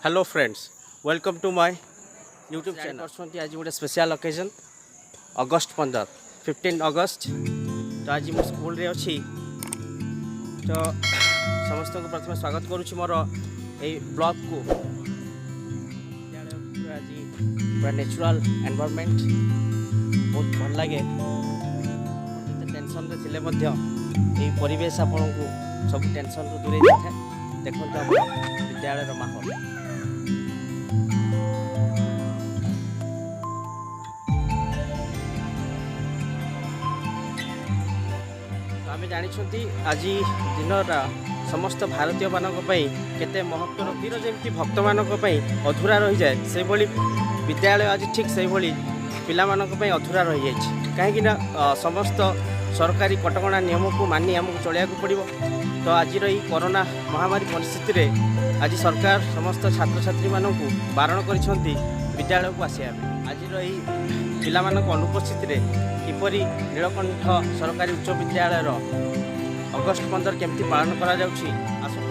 Hello friends, welcome to my YouTube channel. आज गोटे special occasion August 15 अगस्त। तो आज मो स्कूल रे अच्छी तो समस्त को प्रथम स्वागत करुच्ची मोर ये ब्लॉग को। आज पूरा नेचुरल एनवायरनमेंट बहुत भल लगे। टेंशन रे ये परिवेश आपन को सब टेंशन रू दूरे जाए। देखो विद्यालय माहौल आम जानी आज दिन समस्त भारतीय मानक केते महत्व वीर जमी भक्त मानक अधूरा रही जाए से भली विद्यालय आज ठीक से भली पिला मानक अधूरा रही जाए। कहीं समस्त सरकारी कटकणा नियम को मानि आमको चलिया पड़ो। तो आज ये कोरोना महामारी परिस्थिति रे आज सरकार समस्त छात्र छात्री मानक बारण कर विद्यालय को आसिया। आज पिला मानक अनुपस्थित रे किपरि नीलकंठ सरकारी उच्च विद्यालय अगस्ट 15 केमती पालन करा जाउछि आसो।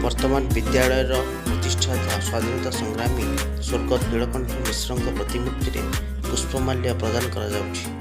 वर्तमान विद्यालय प्रतिष्ठाता स्वाधीनता संग्रामी स्वर्गत नीलकंठ मिश्र प्रतिमूर्ति में पुष्पमाल्य प्रदान करा जाउछि।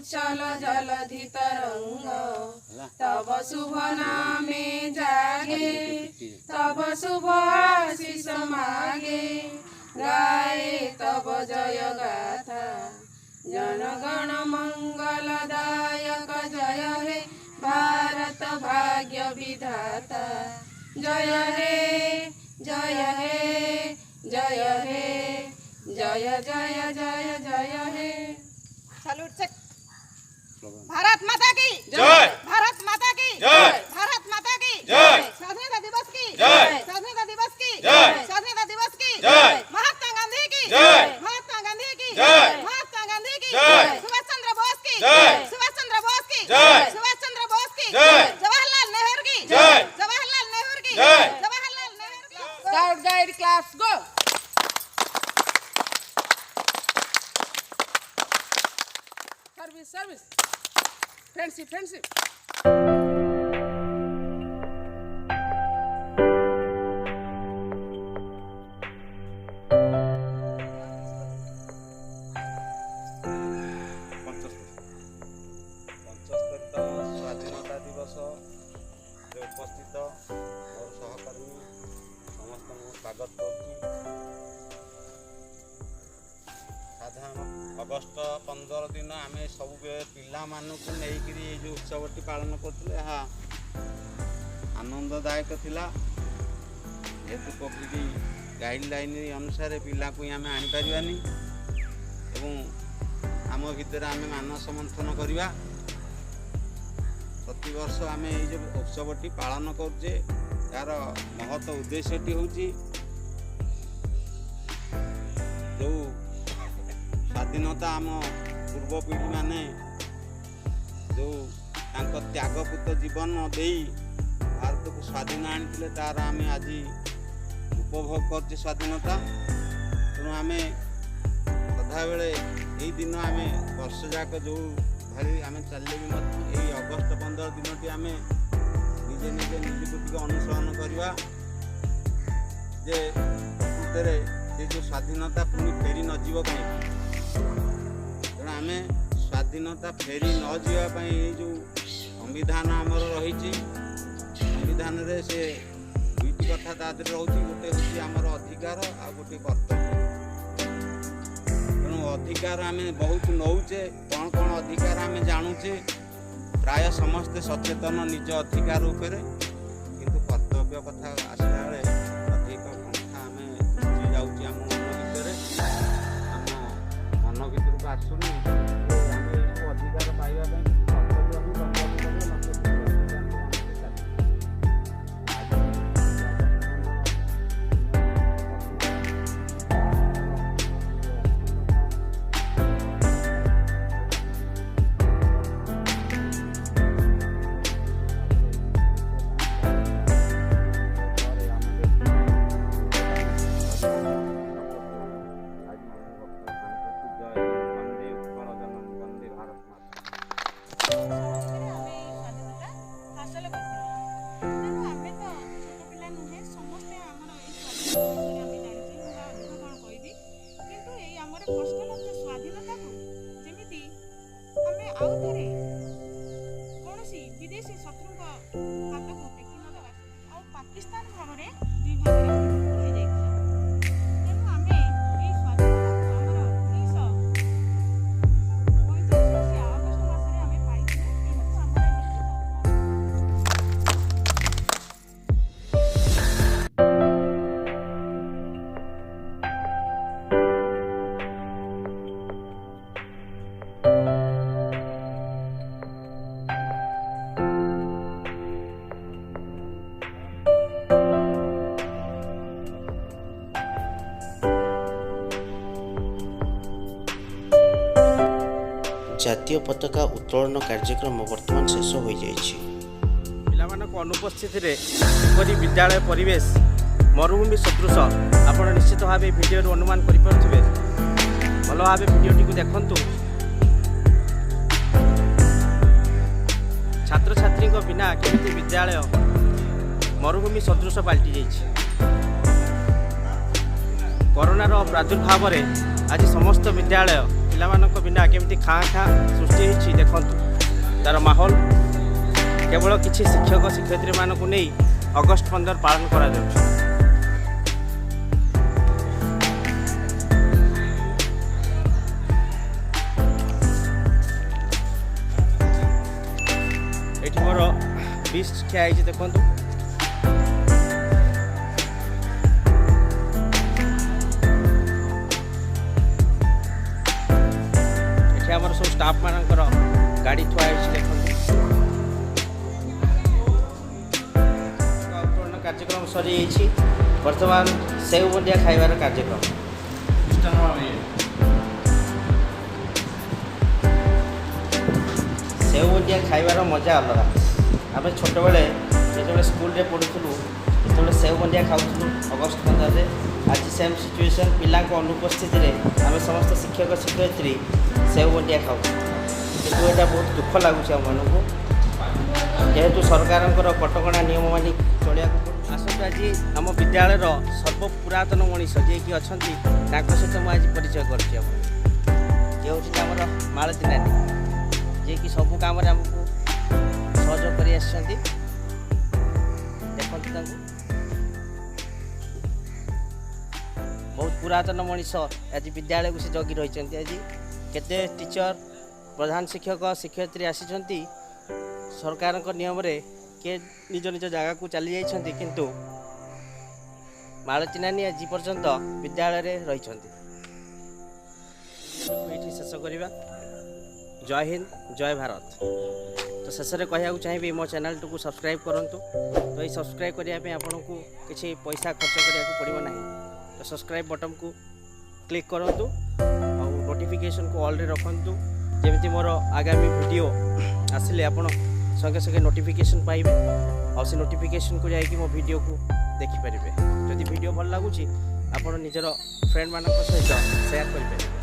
उच्छल जलधि तरंग तब शुभ नामे जागे तब शुभ आशीष मागे गाए तब जय गाथा जनगण मंगलदायक जय हे भारत भाग्य विधाता जय हे जय हे जय हे जय जय जय जय हे। Salute check. भारत माता की जय भारत माता की जय भारत माता की जय स्वाधीनता दिवस की जय स्वाधीनता दिवस की जय स्वाधीनता दिवस की जय महात्मा गांधी की जय महात्मा गांधी की जय महात्मा गांधी की जय सुभाष चंद्र बोस की जय सुभाष चंद्र बोस की जय सुभाष चंद्र बोस की जय जवाहरलाल नेहरू की जय जवाहरलाल नेहरू की जय जवाहरलाल नेहरू की। Scout guide class go. Service service friendship friendship. स्वाधीनता दिवस उपस्थित मोर सहकर्मी समस्त स्वागत करुच्ची। साधारण अगस्ट 15 दिन आम सब पिला मानक नहीं जो उत्सवटी पालन करते आनंददायक थिला। जेहेतु कोविड गाइडलाइन अनुसार पिला को आम आनीपारानी एवं आम भितर आम मानस मंथन करवा। प्रतिवर्ष आम ये उत्सवटी पालन करुचे यार महत्व उद्देश्यटी हूँ जो स्वाधीनता आम पूर्व पीढ़ी माने जो त्यागपूत जीवन दे भारत को स्वाधीन आनी तार आम आज उपभोग करचे स्वाधीनता। तेणु आम सदा बेले यही दिन आम वर्ष जाक जो भाई आम चलिए भी यही अगस्ट 15 दिन आम निजे निजे निजी को अनुसरण करवा जे प्रकृत से जो स्वाधीनता पुणी फेरी न जीव कहीं तेणु आम स्वाधीनता फेरी न जावाई जो संविधान आमर रही संविधान रे से दुईटी कथा तादर रोचे गोटे हूँ आमर अधिकार आ गोटे कर्तव्य। तेणु अधिकार आम बहुत नौचे कौन कौन अधिकार आम जानूचे प्राय समस्ते सचेतन निज अधिकार उपरे किंतु कर्तव्य कथा आसला बेले अधिक पंथा आम लुचि जाऊँचे आम मन भितर आम मन भर को आसुनी आम अधिकार पाइबा कर्तव्य भी स्वाधीनता को जमी आम आउ थे कौन विदेशी शत्रु हाथ को टेकी न देवा आ पाकिस्तान भाव में दुई भाग तेणु आम ये स्वाधीनता आमर 1945 अगस्ट मसरे आम पाई जातीय पताका उत्तोलन कार्यक्रम वर्तमान शेष हो जाइछि। पिलामानक अनुपस्थित एपरी विद्यालय परिवेश मरुभूमि सदृश आपण निश्चित भाव भिडियो अनुमान करें भल भाव भिडियोटी को देखु। छात्र छात्री बिना केମିତି विद्यालय मरुभूमि सदृश पलटि जाइछि। कोरोनार प्रादुर्भाव आज समस्त विद्यालय ପିଲାମାନଙ୍କ ବିନା କେମିତି ଖାଁ ଖାଁ ସୃଷ୍ଟି ହେଇଛି ଦେଖନ୍ତୁ ତାର ମାହୋଲ। କେବଳ କିଛି ଶିକ୍ଷକ ଶିକ୍ଷୟିତ୍ରୀମାନଙ୍କୁ ନେଇ ଅଗଷ୍ଟ 15 ପାଳନ କରାଯାଉଛି। ଏଠି ମୋର ବିଷ୍ଟ ଖିଆ ହେଇଛି ଦେଖନ୍ତୁ। ଏଠି ଆମର ସବୁ ଷ୍ଟାଫ୍ ମାନଙ୍କର ଗାଡ଼ି ଥୁଆ ହେଇଛି ଦେଖନ୍ତୁ। ଉତ୍ତୋଳନ କାର୍ଯ୍ୟକ୍ରମ ସରିଯାଇଛି। ବର୍ତ୍ତମାନ ସେଉ ବୁନ୍ଦିଆ ଖାଇବାର କାର୍ଯ୍ୟକ୍ରମ। ସେଉ ବୁନ୍ଦିଆ ଖାଇବାର ମଜା ଅଲଗା। ଆମେ ଛୋଟବେଳେ ଯେତେବେଳେ ସ୍କୁଲରେ ପଢ଼ୁଥିଲୁ ସେତେବେଳେ ସେଉ ବୁନ୍ଦିଆ ଖାଉଥିଲୁ ଅଗଷ୍ଟ 15ରେ। ଆଜି ସେମ୍ ସିଚୁଏସନ୍, ପିଲାଙ୍କ ଅନୁପସ୍ଥିତିରେ ଆମେ ସମସ୍ତ ଶିକ୍ଷକ ଶିକ୍ଷୟିତ୍ରୀ ସେଉ ବୁନ୍ଦିଆ ଖାଉଛୁ। କିନ୍ତୁ ଏଇଟା ବହୁତ ଦୁଃଖ ଲାଗୁଛି ଆମମାନଙ୍କୁ, ଯେହେତୁ ସରକାରଙ୍କର କଟକଣା ନିୟମ ମାନି ଚଳିବାକୁ ପଡ଼ୁଛି। ଆସନ୍ତୁ ଆଜି ଆମ ବିଦ୍ୟାଳୟର ସର୍ବପୁରାତନ ମଣିଷ ଯିଏକି ଅଛନ୍ତି ତାଙ୍କ ସହିତ ମୁଁ ଆଜି ପରିଚୟ କରୁଛି ଆପଣଙ୍କୁ। ଯିଏ ହେଉଛନ୍ତି ଆମର ମାଳତୀ ନାନୀ, ଯିଏକି ସବୁ କାମରେ ଆମକୁ ସହଯୋଗ କରି ଆସିଛନ୍ତି। ଦେଖନ୍ତୁ ତାଙ୍କୁ, ବହୁତ ପୁରାତନ ମଣିଷ ଆଜି ବିଦ୍ୟାଳୟକୁ ସେ ଜଗି ରହିଛନ୍ତି। ଆଜି କେତେ ଟିଚର, ପ୍ରଧାନ ଶିକ୍ଷକ ଶିକ୍ଷୟିତ୍ରୀ ଆସିଛନ୍ତି ସରକାରଙ୍କ ନିୟମରେ, କିଏ ନିଜ ନିଜ ଜାଗାକୁ ଚାଲି ଯାଇଛନ୍ତି, କିନ୍ତୁ ମାଳତୀ ନାନୀ ଆଜି ପର୍ଯ୍ୟନ୍ତ ବିଦ୍ୟାଳୟରେ ରହିଛନ୍ତି। ଏଇଠି ଶେଷ କରିବା। ଜୟ ହିନ୍ଦ, ଜୟ ଭାରତ। ତ ଶେଷରେ କହିବାକୁ ଚାହିଁବି ମୋ ଚ୍ୟାନେଲଟିକୁ ସବସ୍କ୍ରାଇବ୍ କରନ୍ତୁ। ତ ଏଇ ସବସ୍କ୍ରାଇବ୍ କରିବା ପାଇଁ ଆପଣଙ୍କୁ କିଛି ପଇସା ଖର୍ଚ୍ଚ କରିବାକୁ ପଡ଼ିବ ନାହିଁ। ତ ସବସ୍କ୍ରାଇବ୍ ବଟନ୍କୁ କ୍ଲିକ୍ କରନ୍ତୁ ଆଉ ନୋଟିଫିକେସନ୍କୁ ଅଲ୍ରେ ରଖନ୍ତୁ, ଯେମିତି ମୋର ଆଗାମୀ ଭିଡ଼ିଓ ଆସିଲେ ଆପଣ ସଙ୍ଗେ ସଙ୍ଗେ ନୋଟିଫିକେସନ୍ ପାଇବେ ଆଉ ସେ ନୋଟିଫିକେସନ୍କୁ ଯାଇକି ମୋ ଭିଡ଼ିଓକୁ ଦେଖିପାରିବେ। ଯଦି ଭିଡ଼ିଓ ଭଲ ଲାଗୁଛି ଆପଣ ନିଜର ଫ୍ରେଣ୍ଡମାନଙ୍କ ସହିତ ସେୟାର କରିପାରିବେ।